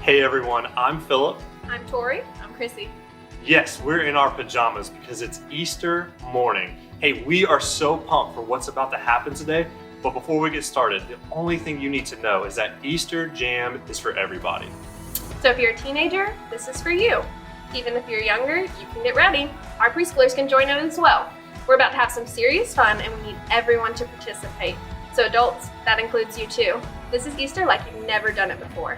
Hey everyone, I'm Philip. I'm Tori. I'm Chrissy. Yes, we're in our pajamas because it's Easter morning. Hey, we are so pumped for what's about to happen today, but before we get started, the only thing you need to know is that Easter Jam is for everybody. So if you're a teenager, this is for you. Even if you're younger, you can get ready. Our preschoolers can join in as well. We're about to have some serious fun and we need everyone to participate. So adults, that includes you too. This is Easter like you've never done it before.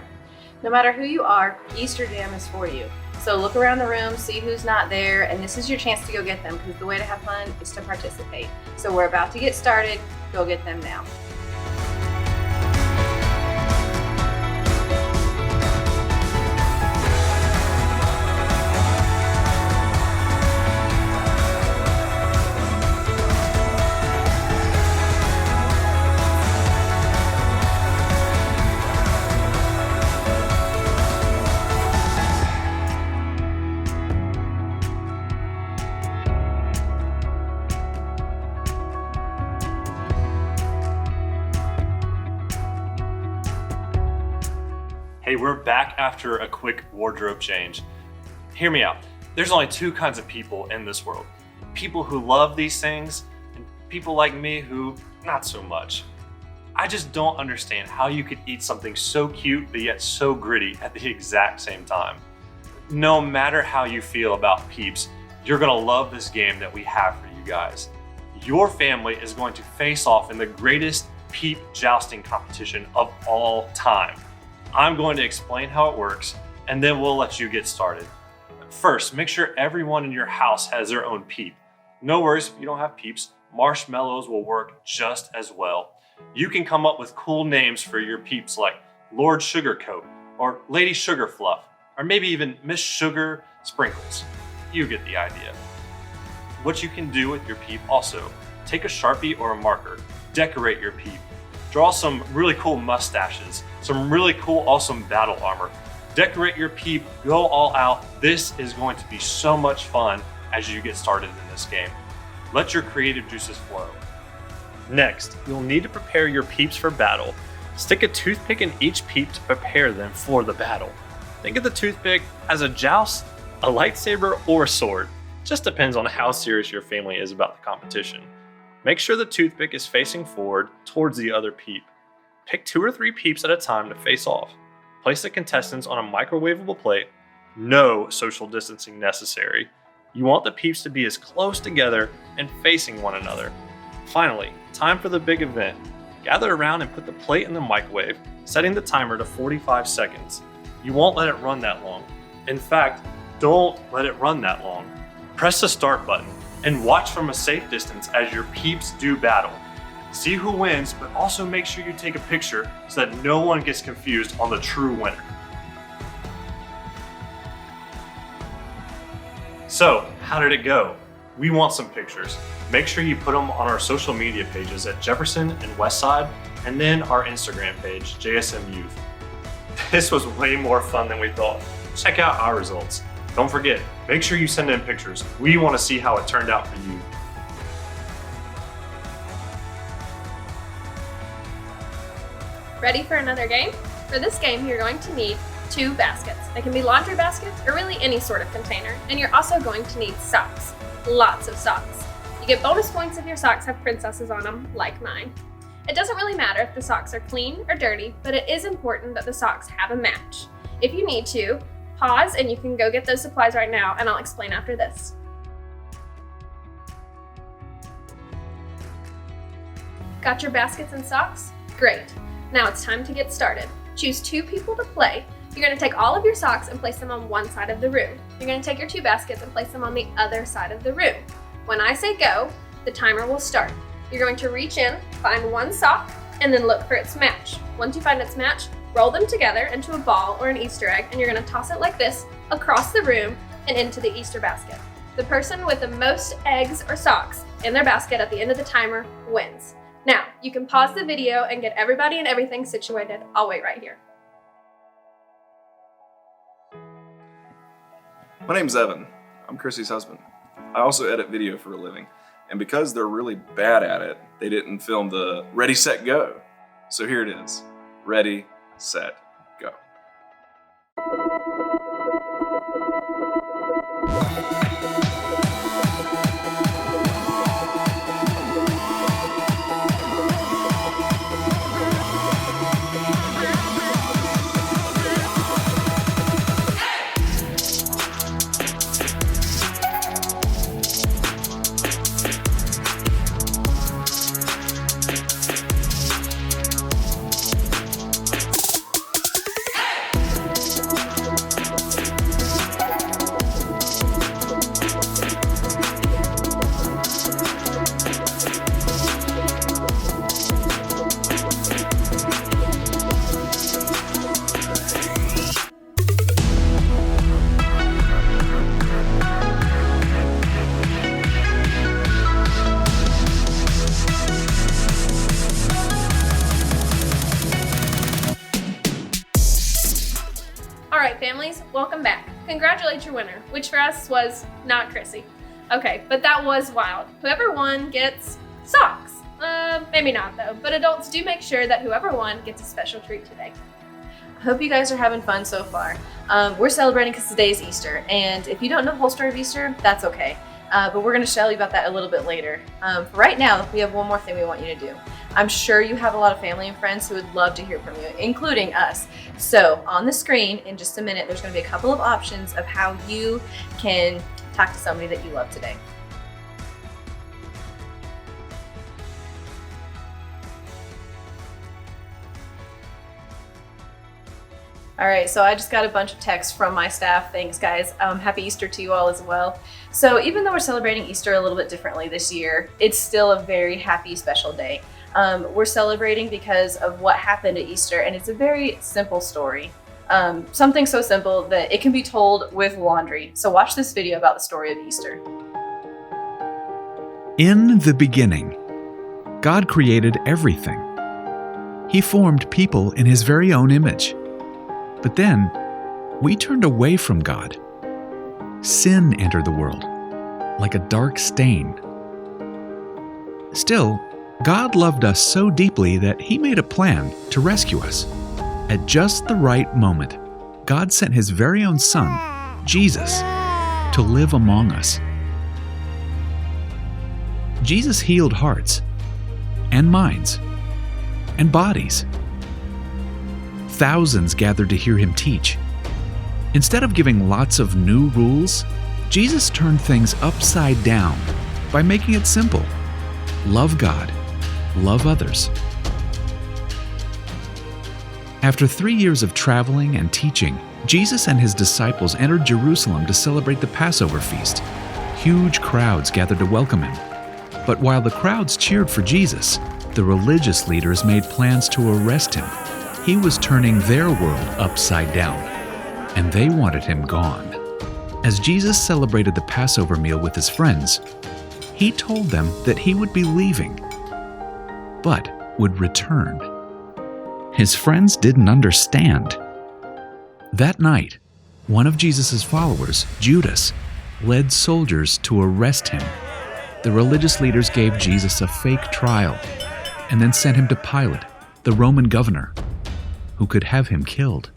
No matter who you are, Easter Jam is for you. So look around the room, see who's not there, and this is your chance to go get them because the way to have fun is to participate. So we're about to get started. Go get them now. Hey, we're back after a quick wardrobe change. Hear me out. There's only two kinds of people in this world. People who love these things and people like me who not so much. I just don't understand how you could eat something so cute but yet so gritty at the exact same time. No matter how you feel about Peeps, you're gonna love this game that we have for you guys. Your family is going to face off in the greatest Peep jousting competition of all time. I'm going to explain how it works, and then we'll let you get started. First, make sure everyone in your house has their own Peep. No worries if you don't have Peeps, marshmallows will work just as well. You can come up with cool names for your Peeps like Lord Sugarcoat, or Lady Sugar Fluff, or maybe even Miss Sugar Sprinkles. You get the idea. What you can do with your Peep also, take a Sharpie or a marker, decorate your Peep. Draw some really cool mustaches, some really cool, awesome battle armor. Decorate your Peep, go all out. This is going to be so much fun as you get started in this game. Let your creative juices flow. Next, you'll need to prepare your Peeps for battle. Stick a toothpick in each Peep to prepare them for the battle. Think of the toothpick as a joust, a lightsaber, or a sword. Just depends on how serious your family is about the competition. Make sure the toothpick is facing forward towards the other Peep. Pick 2 or 3 Peeps at a time to face off. Place the contestants on a microwavable plate. No social distancing necessary. You want the Peeps to be as close together and facing one another. Finally, time for the big event. Gather around and put the plate in the microwave, setting the timer to 45 seconds. You won't let it run that long. In fact, don't let it run that long. Press the start button and watch from a safe distance as your Peeps do battle. See who wins, but also make sure you take a picture so that no one gets confused on the true winner. So, how did it go? We want some pictures. Make sure you put them on our social media pages at Jefferson and Westside, and then our Instagram page, JSM Youth. This was way more fun than we thought. Check out our results. Don't forget, make sure you send in pictures. We want to see how it turned out for you. Ready for another game? For this game, you're going to need 2 baskets. They can be laundry baskets or really any sort of container. And you're also going to need socks. Lots of socks. You get bonus points if your socks have princesses on them, like mine. It doesn't really matter if the socks are clean or dirty, but it is important that the socks have a match. If you need to, pause and you can go get those supplies right now, and I'll explain after this. Got your baskets and socks? Great. Now it's time to get started. Choose 2 people to play. You're going to take all of your socks and place them on one side of the room. You're going to take your 2 baskets and place them on the other side of the room. When I say go, the timer will start. You're going to reach in, find one sock, and then look for its match. Once you find its match, roll them together into a ball or an Easter egg, and you're going to toss it like this across the room and into the Easter basket. The person with the most eggs or socks in their basket at the end of the timer wins. Now, you can pause the video and get everybody and everything situated. I'll wait right here. My name's Evan. I'm Chrissy's husband. I also edit video for a living. And because they're really bad at it, they didn't film the ready, set, go. So here it is. Ready, set, go. Alright families, welcome back. Congratulate your winner, which for us was not Chrissy. Okay, but that was wild. Whoever won gets socks. Maybe not though, but adults do make sure that whoever won gets a special treat today. I hope you guys are having fun so far. We're celebrating because today is Easter, and if you don't know the whole story of Easter, that's okay. But we're going to tell you about that a little bit later. For right now, we have one more thing we want you to do. I'm sure you have a lot of family and friends who would love to hear from you, including us. So on the screen, in just a minute, there's going to be a couple of options of how you can talk to somebody that you love today. All right, so I just got a bunch of texts from my staff. Thanks, guys. Happy Easter to you all as well. So even though we're celebrating Easter a little bit differently this year, it's still a very happy, special day. We're celebrating because of what happened at Easter, and it's a very simple story. Something so simple that it can be told with laundry. So watch this video about the story of Easter. In the beginning, God created everything. He formed people in His very own image. But then, we turned away from God. Sin entered the world, like a dark stain. Still, God loved us so deeply that He made a plan to rescue us. At just the right moment, God sent His very own Son, Jesus, to live among us. Jesus healed hearts, and minds, and bodies. Thousands gathered to hear Him teach. Instead of giving lots of new rules, Jesus turned things upside down by making it simple. Love God, love others. After 3 years of traveling and teaching, Jesus and His disciples entered Jerusalem to celebrate the Passover feast. Huge crowds gathered to welcome Him. But while the crowds cheered for Jesus, the religious leaders made plans to arrest Him. He was turning their world upside down, and they wanted Him gone. As Jesus celebrated the Passover meal with His friends, He told them that He would be leaving, but would return. His friends didn't understand. That night, one of Jesus' followers, Judas, led soldiers to arrest Him. The religious leaders gave Jesus a fake trial and then sent Him to Pilate, the Roman governor, who could have Him killed.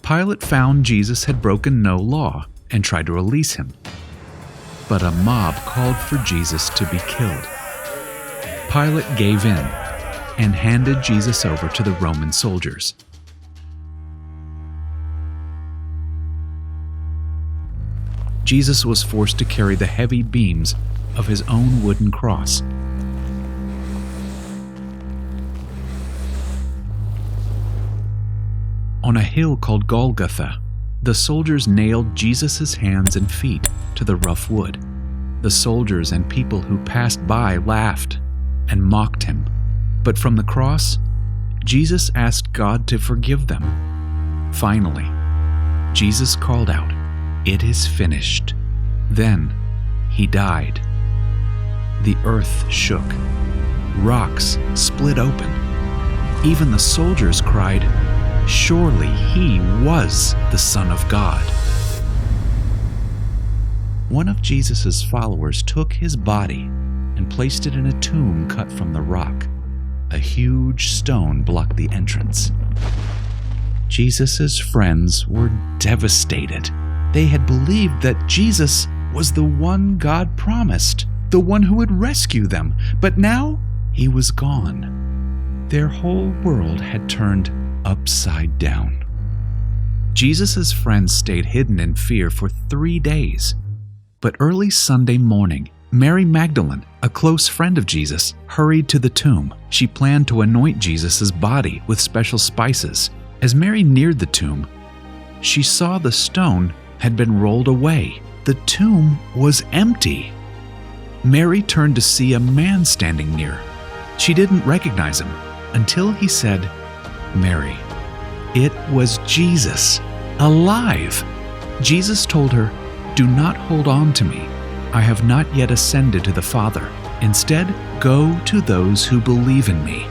Pilate found Jesus had broken no law and tried to release Him. But a mob called for Jesus to be killed. Pilate gave in and handed Jesus over to the Roman soldiers. Jesus was forced to carry the heavy beams of His own wooden cross. On a hill called Golgotha, the soldiers nailed Jesus' hands and feet to the rough wood. The soldiers and people who passed by laughed and mocked Him. But from the cross, Jesus asked God to forgive them. Finally, Jesus called out, "It is finished." Then He died. The earth shook. Rocks split open. Even the soldiers cried, "Surely He was the Son of God." One of Jesus' followers took His body and placed it in a tomb cut from the rock. A huge stone blocked the entrance. Jesus' friends were devastated. They had believed that Jesus was the one God promised, the one who would rescue them, but now he was gone. Their whole world had turned upside down. Jesus' friends stayed hidden in fear for 3 days. But early Sunday morning, Mary Magdalene, a close friend of Jesus, hurried to the tomb. She planned to anoint Jesus' body with special spices. As Mary neared the tomb, she saw the stone had been rolled away. The tomb was empty. Mary turned to see a man standing near. She didn't recognize him until he said, "Mary." It was Jesus, alive. Jesus told her, "Do not hold on to me. I have not yet ascended to the Father. Instead, go to those who believe in me."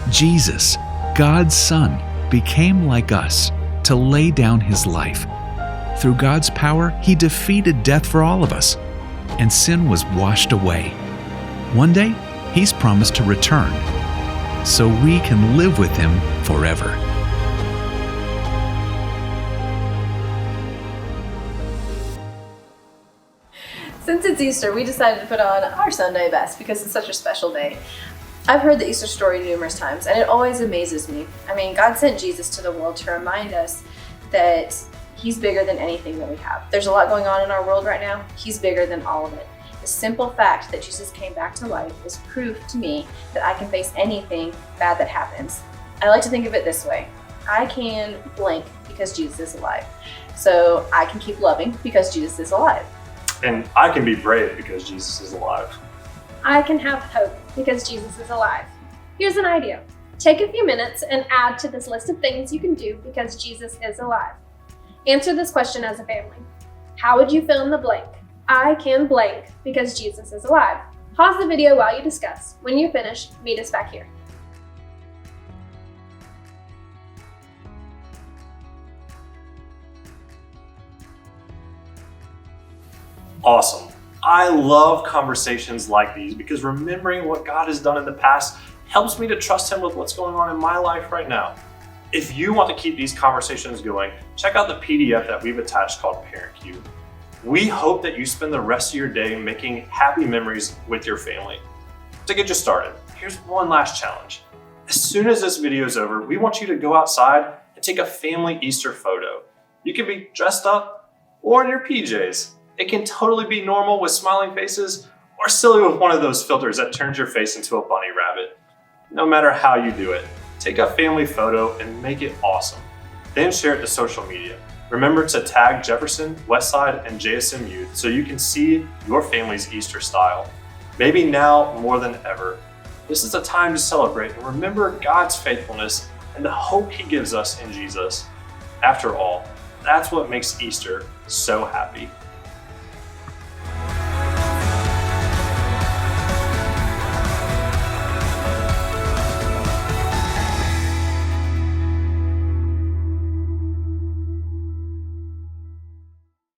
Jesus, God's Son, became like us to lay down his life. Through God's power, he defeated death for all of us, and sin was washed away. One day, he's promised to return, so we can live with him forever. Since it's Easter, we decided to put on our Sunday best because it's such a special day. I've heard the Easter story numerous times, and it always amazes me. I mean, God sent Jesus to the world to remind us that he's bigger than anything that we have. There's a lot going on in our world right now. He's bigger than all of it. The simple fact that Jesus came back to life is proof to me that I can face anything bad that happens. I like to think of it this way. I can blink because Jesus is alive. So I can keep loving because Jesus is alive. And I can be brave because Jesus is alive. I can have hope because Jesus is alive. Here's an idea. Take a few minutes and add to this list of things you can do because Jesus is alive. Answer this question as a family. How would you fill in the blank? I can blank because Jesus is alive. Pause the video while you discuss. When you're finished, meet us back here. Awesome. I love conversations like these because remembering what God has done in the past helps me to trust him with what's going on in my life right now. If you want to keep these conversations going, check out the PDF that we've attached called Parent Cube. We hope that you spend the rest of your day making happy memories with your family. To get you started, here's one last challenge. As soon as this video is over, we want you to go outside and take a family Easter photo. You can be dressed up or in your PJs. It can totally be normal with smiling faces or silly with one of those filters that turns your face into a bunny rabbit. No matter how you do it, take a family photo and make it awesome. Then share it to social media. Remember to tag Jefferson, Westside, and JSM Youth so you can see your family's Easter style. Maybe now more than ever. This is a time to celebrate and remember God's faithfulness and the hope he gives us in Jesus. After all, that's what makes Easter so happy.